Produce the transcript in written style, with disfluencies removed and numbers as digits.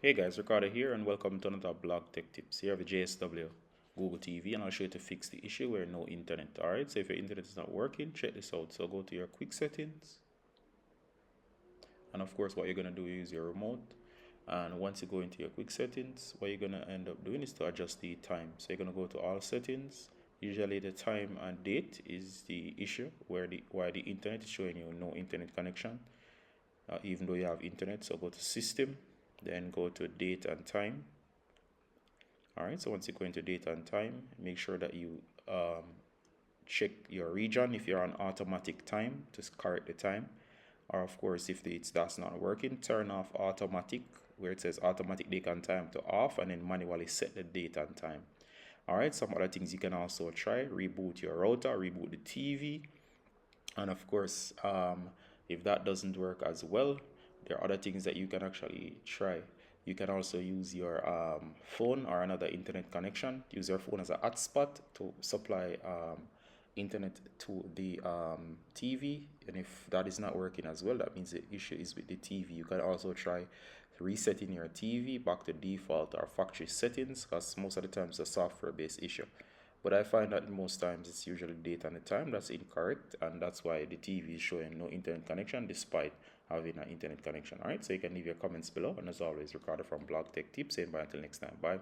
Hey guys, Ricardo here and welcome to another blog tech tips. Here with JSW Google TV and I'll show you to fix the issue where no internet. Alright, so if your internet is not working, check this out. So go to your quick settings, and of course what you're going to do is use your remote. And once you go into your quick settings, what you're going to end up doing is to adjust the time. So you're going to go to all settings. Usually the time and date is the issue where the internet is showing you no internet connection, even though you have internet. So go to system, then go to date and time. Alright, so once you go into date and time, make sure that you check your region if you're on automatic time to correct the time, or of course if that's not working, turn off automatic where it says automatic date and time to off, and then manually set the date and time. Alright, some other things you can also try: reboot your router, reboot the TV, and of course if that doesn't work as well, there are other things that you can actually try. You can also use your phone or another internet connection. Use your phone as a hotspot to supply internet to the TV. And if that is not working as well, that means the issue is with the TV. You can also try resetting your TV back to default or factory settings, because most of the times it's a software-based issue. But I find that most times it's usually date and the time that's incorrect, and that's why the TV is showing no internet connection despite having an internet connection. Alright, so you can leave your comments below, and as always, Ricardo from Blog Tech Tips, saying bye until next time. Bye.